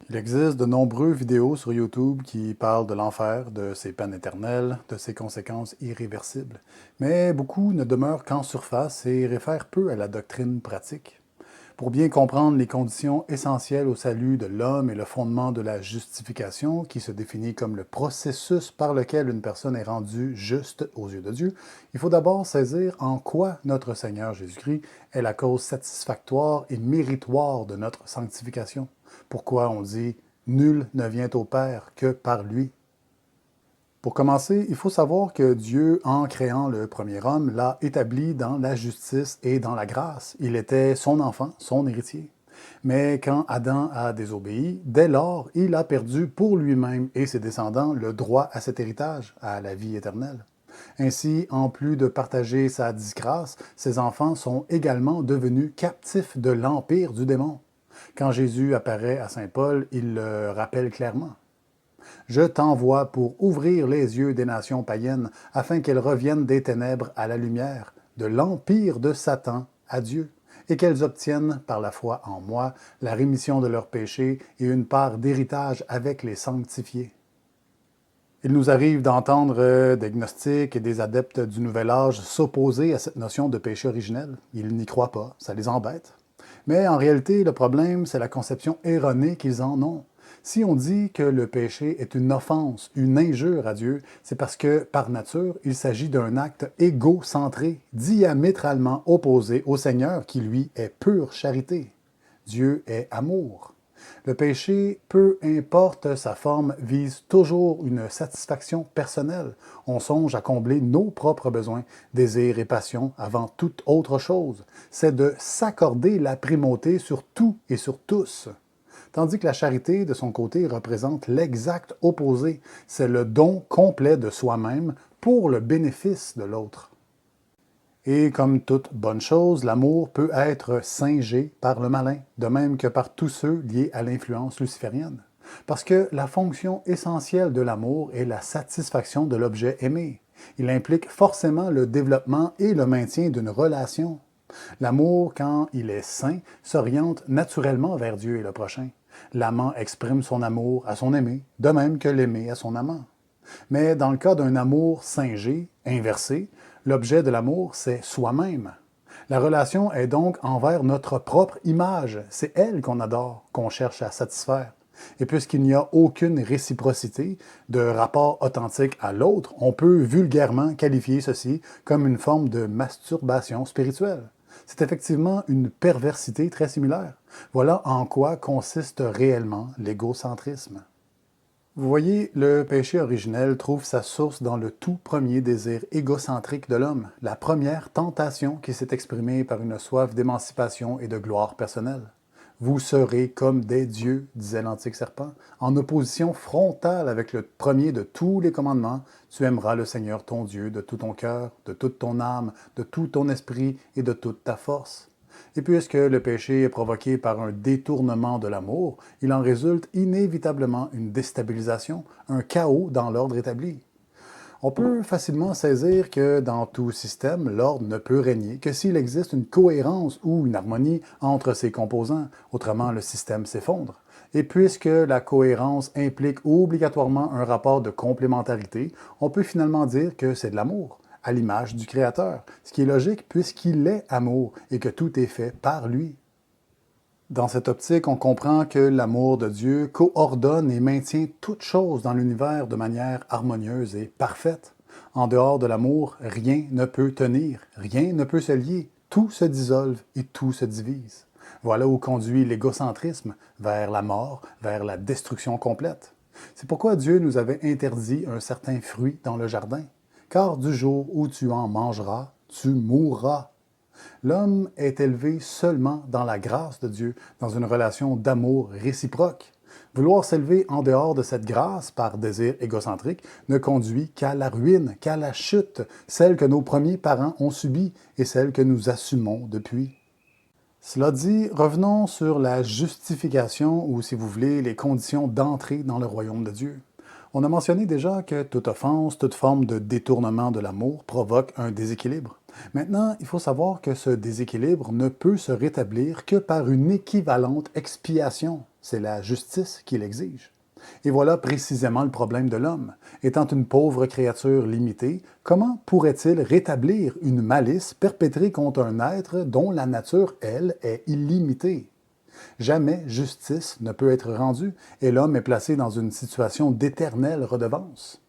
Il existe de nombreuses vidéos sur YouTube qui parlent de l'enfer, de ses peines éternelles, de ses conséquences irréversibles. Mais beaucoup ne demeurent qu'en surface et réfèrent peu à la doctrine pratique. Pour bien comprendre les conditions essentielles au salut de l'homme et le fondement de la justification, qui se définit comme le processus par lequel une personne est rendue juste aux yeux de Dieu, il faut d'abord saisir en quoi notre Seigneur Jésus-Christ est la cause satisfactoire et méritoire de notre sanctification. Pourquoi on dit « Nul ne vient au Père que par lui ». Pour commencer, il faut savoir que Dieu, en créant le premier homme, l'a établi dans la justice et dans la grâce. Il était son enfant, son héritier. Mais quand Adam a désobéi, dès lors, il a perdu pour lui-même et ses descendants le droit à cet héritage, à la vie éternelle. Ainsi, en plus de partager sa disgrâce, ses enfants sont également devenus captifs de l'empire du démon. Quand Jésus apparaît à Saint Paul, il le rappelle clairement. Je t'envoie pour ouvrir les yeux des nations païennes, afin qu'elles reviennent des ténèbres à la lumière, de l'empire de Satan à Dieu, et qu'elles obtiennent, par la foi en moi, la rémission de leurs péchés et une part d'héritage avec les sanctifiés. Il nous arrive d'entendre des gnostiques et des adeptes du Nouvel Âge s'opposer à cette notion de péché originel. Ils n'y croient pas, ça les embête. Mais en réalité, le problème, c'est la conception erronée qu'ils en ont. Si on dit que le péché est une offense, une injure à Dieu, c'est parce que, par nature, il s'agit d'un acte égocentré, diamétralement opposé au Seigneur qui, lui, est pure charité. Dieu est amour. Le péché, peu importe sa forme, vise toujours une satisfaction personnelle. On songe à combler nos propres besoins, désirs et passions avant toute autre chose. C'est de s'accorder la primauté sur tout et sur tous. Tandis que la charité, de son côté, représente l'exact opposé. C'est le don complet de soi-même pour le bénéfice de l'autre. Et comme toute bonne chose, l'amour peut être singé par le malin, de même que par tous ceux liés à l'influence luciférienne. Parce que la fonction essentielle de l'amour est la satisfaction de l'objet aimé. Il implique forcément le développement et le maintien d'une relation. L'amour, quand il est sain, s'oriente naturellement vers Dieu et le prochain. L'amant exprime son amour à son aimé, de même que l'aimé à son amant. Mais dans le cas d'un amour singé, inversé, l'objet de l'amour, c'est soi-même. La relation est donc envers notre propre image. C'est elle qu'on adore, qu'on cherche à satisfaire. Et puisqu'il n'y a aucune réciprocité de rapport authentique à l'autre, on peut vulgairement qualifier ceci comme une forme de masturbation spirituelle. C'est effectivement une perversité très similaire. Voilà en quoi consiste réellement l'égocentrisme. Vous voyez, le péché originel trouve sa source dans le tout premier désir égocentrique de l'homme, la première tentation qui s'est exprimée par une soif d'émancipation et de gloire personnelle. Vous serez comme des dieux, disait l'antique serpent, en opposition frontale avec le premier de tous les commandements. Tu aimeras le Seigneur ton Dieu de tout ton cœur, de toute ton âme, de tout ton esprit et de toute ta force. Et puisque le péché est provoqué par un détournement de l'amour, il en résulte inévitablement une déstabilisation, un chaos dans l'ordre établi. On peut facilement saisir que dans tout système, l'ordre ne peut régner que s'il existe une cohérence ou une harmonie entre ses composants, autrement le système s'effondre. Et puisque la cohérence implique obligatoirement un rapport de complémentarité, on peut finalement dire que c'est de l'amour, à l'image du Créateur, ce qui est logique puisqu'il est amour et que tout est fait par lui. Dans cette optique, on comprend que l'amour de Dieu coordonne et maintient toute chose dans l'univers de manière harmonieuse et parfaite. En dehors de l'amour, rien ne peut tenir, rien ne peut se lier, tout se dissolve et tout se divise. Voilà où conduit l'égocentrisme, vers la mort, vers la destruction complète. C'est pourquoi Dieu nous avait interdit un certain fruit dans le jardin. Car du jour où tu en mangeras, tu mourras. L'homme est élevé seulement dans la grâce de Dieu, dans une relation d'amour réciproque. Vouloir s'élever en dehors de cette grâce par désir égocentrique ne conduit qu'à la ruine, qu'à la chute, celle que nos premiers parents ont subie et celle que nous assumons depuis. Cela dit, revenons sur la justification ou, si vous voulez, les conditions d'entrée dans le royaume de Dieu. On a mentionné déjà que toute offense, toute forme de détournement de l'amour provoque un déséquilibre. Maintenant, il faut savoir que ce déséquilibre ne peut se rétablir que par une équivalente expiation. c'est la justice qui l'exige. Et voilà précisément le problème de l'homme. Étant une pauvre créature limitée, comment pourrait-il rétablir une malice perpétrée contre un être dont la nature, elle, est illimitée? Jamais justice ne peut être rendue et l'homme est placé dans une situation d'éternelle redevance.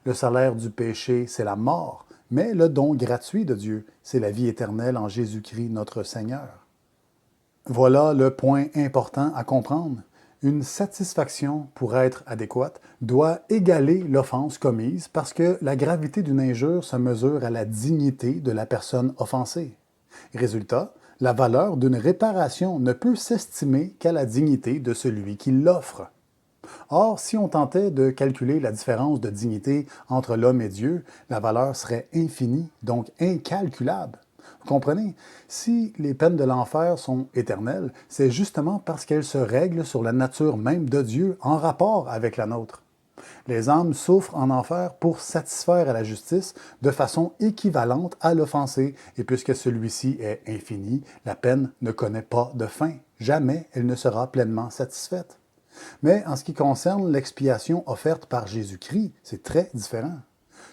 Le salaire du péché, c'est la mort, mais le don gratuit de Dieu, c'est la vie éternelle en Jésus-Christ notre Seigneur. Voilà le point important à comprendre. Une satisfaction, pour être adéquate, doit égaler l'offense commise parce que la gravité d'une injure se mesure à la dignité de la personne offensée. Résultat, la valeur d'une réparation ne peut s'estimer qu'à la dignité de celui qui l'offre. Or, si on tentait de calculer la différence de dignité entre l'homme et Dieu, la valeur serait infinie, donc incalculable. Vous comprenez? Si les peines de l'enfer sont éternelles, c'est justement parce qu'elles se règlent sur la nature même de Dieu en rapport avec la nôtre. Les âmes souffrent en enfer pour satisfaire à la justice de façon équivalente à l'offensé, et puisque celui-ci est infini, la peine ne connaît pas de fin. Jamais elle ne sera pleinement satisfaite. Mais en ce qui concerne l'expiation offerte par Jésus-Christ, c'est très différent.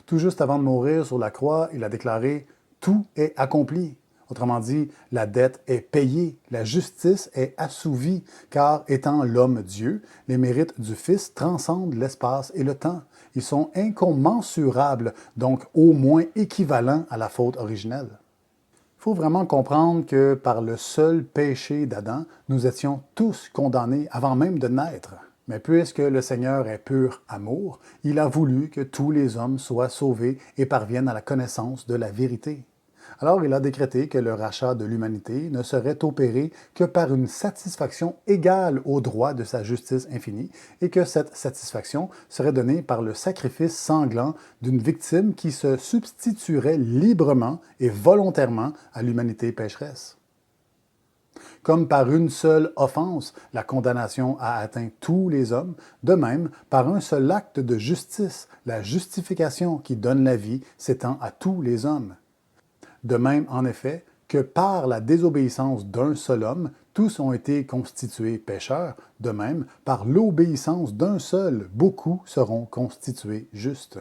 Tout juste avant de mourir sur la croix, il a déclaré « Tout est accompli ». Autrement dit, la dette est payée, la justice est assouvie, car étant l'homme Dieu, les mérites du Fils transcendent l'espace et le temps. Ils sont incommensurables, donc au moins équivalents à la faute originelle. Il faut vraiment comprendre que par le seul péché d'Adam, nous étions tous condamnés avant même de naître. Mais puisque le Seigneur est pur amour, il a voulu que tous les hommes soient sauvés et parviennent à la connaissance de la vérité. Alors il a décrété que le rachat de l'humanité ne serait opéré que par une satisfaction égale au droit de sa justice infinie et que cette satisfaction serait donnée par le sacrifice sanglant d'une victime qui se substituerait librement et volontairement à l'humanité pécheresse. Comme par une seule offense, la condamnation a atteint tous les hommes, de même, par un seul acte de justice, la justification qui donne la vie s'étend à tous les hommes. De même, en effet, que par la désobéissance d'un seul homme, tous ont été constitués pécheurs, de même, par l'obéissance d'un seul, beaucoup seront constitués justes.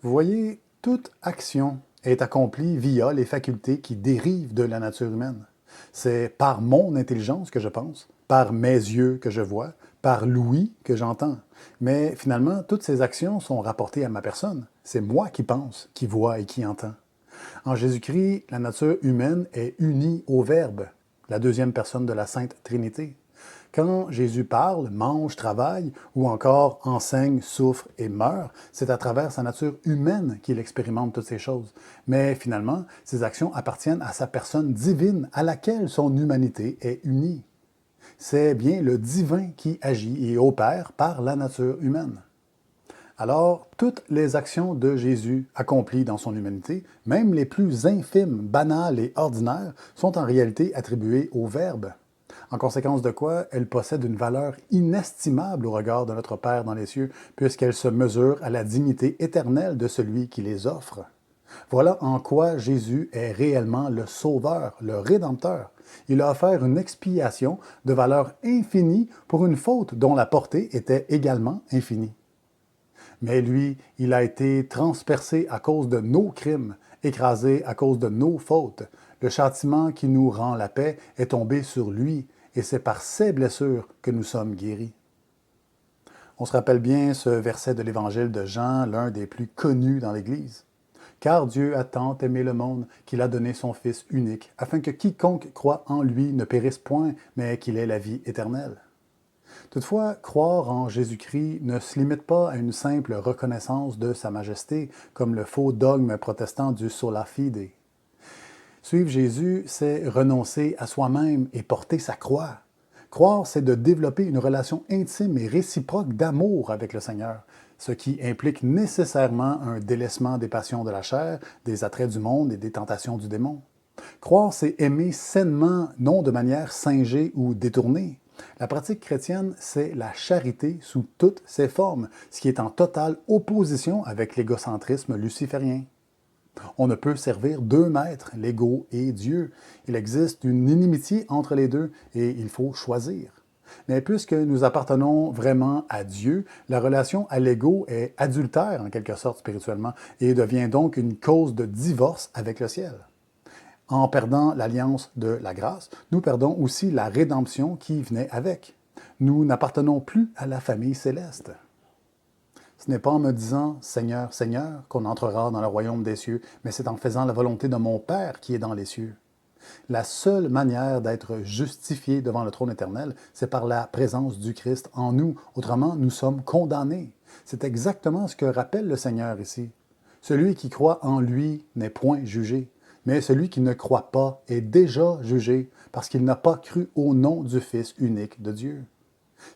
Vous voyez, toute action est accomplie via les facultés qui dérivent de la nature humaine. C'est par mon intelligence que je pense, par mes yeux que je vois, par l'ouïe que j'entends. Mais finalement, toutes ces actions sont rapportées à ma personne. C'est moi qui pense, qui vois et qui entend. En Jésus-Christ, la nature humaine est unie au Verbe, la deuxième personne de la Sainte Trinité. Quand Jésus parle, mange, travaille ou encore enseigne, souffre et meurt, c'est à travers sa nature humaine qu'il expérimente toutes ces choses. Mais finalement, ces actions appartiennent à sa personne divine à laquelle son humanité est unie. C'est bien le divin qui agit et opère par la nature humaine. Alors, toutes les actions de Jésus accomplies dans son humanité, même les plus infimes, banales et ordinaires, sont en réalité attribuées au Verbe. En conséquence de quoi, elles possèdent une valeur inestimable au regard de notre Père dans les cieux, puisqu'elles se mesurent à la dignité éternelle de celui qui les offre. Voilà en quoi Jésus est réellement le Sauveur, le Rédempteur. Il a offert une expiation de valeur infinie pour une faute dont la portée était également infinie. Mais lui, il a été transpercé à cause de nos crimes, écrasé à cause de nos fautes. Le châtiment qui nous rend la paix est tombé sur lui, et c'est par ses blessures que nous sommes guéris. On se rappelle bien ce verset de l'Évangile de Jean, l'un des plus connus dans l'Église. « Car Dieu a tant aimé le monde qu'il a donné son Fils unique, afin que quiconque croit en lui ne périsse point, mais qu'il ait la vie éternelle. » Toutefois, croire en Jésus-Christ ne se limite pas à une simple reconnaissance de sa majesté, comme le faux dogme protestant du sola fide. Suivre Jésus, c'est renoncer à soi-même et porter sa croix. Croire, c'est de développer une relation intime et réciproque d'amour avec le Seigneur, ce qui implique nécessairement un délaissement des passions de la chair, des attraits du monde et des tentations du démon. Croire, c'est aimer sainement, non de manière singée ou détournée. La pratique chrétienne, c'est la charité sous toutes ses formes, ce qui est en totale opposition avec l'égocentrisme luciférien. On ne peut servir deux maîtres, l'ego et Dieu. Il existe une inimitié entre les deux et il faut choisir. Mais puisque nous appartenons vraiment à Dieu, la relation à l'ego est adultère en quelque sorte spirituellement et devient donc une cause de divorce avec le ciel. En perdant l'alliance de la grâce, nous perdons aussi la rédemption qui venait avec. Nous n'appartenons plus à la famille céleste. Ce n'est pas en me disant « Seigneur, Seigneur » qu'on entrera dans le royaume des cieux, mais c'est en faisant la volonté de mon Père qui est dans les cieux. La seule manière d'être justifié devant le trône éternel, c'est par la présence du Christ en nous. Autrement, nous sommes condamnés. C'est exactement ce que rappelle le Seigneur ici. Celui qui croit en lui n'est point jugé, mais celui qui ne croit pas est déjà jugé parce qu'il n'a pas cru au nom du Fils unique de Dieu.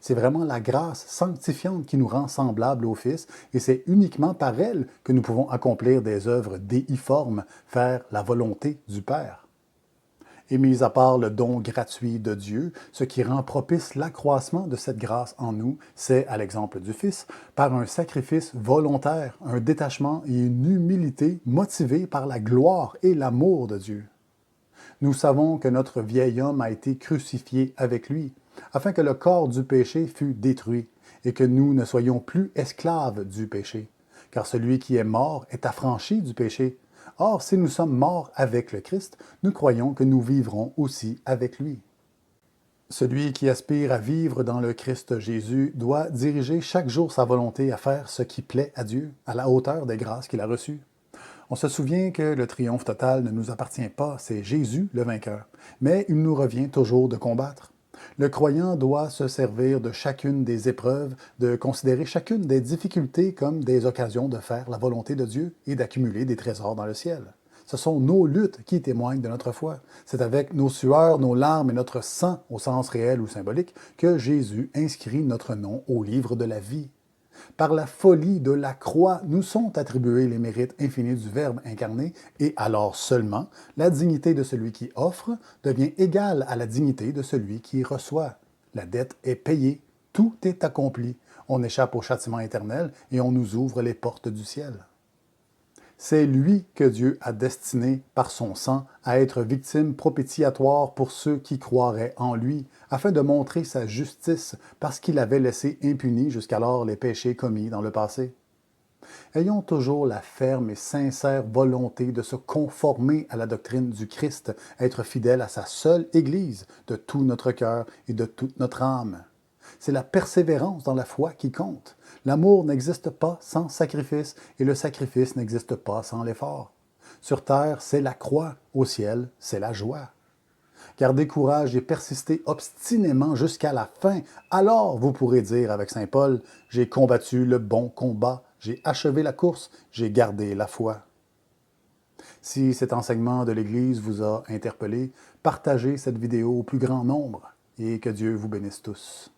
C'est vraiment la grâce sanctifiante qui nous rend semblables au Fils, et c'est uniquement par elle que nous pouvons accomplir des œuvres déiformes, faire la volonté du Père. Et mis à part le don gratuit de Dieu, ce qui rend propice l'accroissement de cette grâce en nous, c'est, à l'exemple du Fils, par un sacrifice volontaire, un détachement et une humilité motivés par la gloire et l'amour de Dieu. Nous savons que notre vieil homme a été crucifié avec lui, afin que le corps du péché fût détruit, et que nous ne soyons plus esclaves du péché. Car celui qui est mort est affranchi du péché. Or, si nous sommes morts avec le Christ, nous croyons que nous vivrons aussi avec lui. Celui qui aspire à vivre dans le Christ Jésus doit diriger chaque jour sa volonté à faire ce qui plaît à Dieu, à la hauteur des grâces qu'il a reçues. On se souvient que le triomphe total ne nous appartient pas, c'est Jésus le vainqueur, mais il nous revient toujours de combattre. Le croyant doit se servir de chacune des épreuves, de considérer chacune des difficultés comme des occasions de faire la volonté de Dieu et d'accumuler des trésors dans le ciel. Ce sont nos luttes qui témoignent de notre foi. C'est avec nos sueurs, nos larmes et notre sang, au sens réel ou symbolique, que Jésus inscrit notre nom au livre de la vie. Par la folie de la croix, nous sont attribués les mérites infinis du Verbe incarné, et alors seulement, la dignité de celui qui offre devient égale à la dignité de celui qui reçoit. La dette est payée, tout est accompli. On échappe au châtiment éternel et on nous ouvre les portes du ciel. C'est lui que Dieu a destiné, par son sang, à être victime propitiatoire pour ceux qui croiraient en lui, afin de montrer sa justice, parce qu'il avait laissé impunis jusqu'alors les péchés commis dans le passé. Ayons toujours la ferme et sincère volonté de se conformer à la doctrine du Christ, être fidèle à sa seule Église, de tout notre cœur et de toute notre âme. C'est la persévérance dans la foi qui compte. L'amour n'existe pas sans sacrifice et le sacrifice n'existe pas sans l'effort. Sur terre, c'est la croix, au ciel, c'est la joie. Gardez courage et persistez obstinément jusqu'à la fin. Alors vous pourrez dire avec saint Paul, « J'ai combattu le bon combat, j'ai achevé la course, j'ai gardé la foi. » Si cet enseignement de l'Église vous a interpellé, partagez cette vidéo au plus grand nombre et que Dieu vous bénisse tous.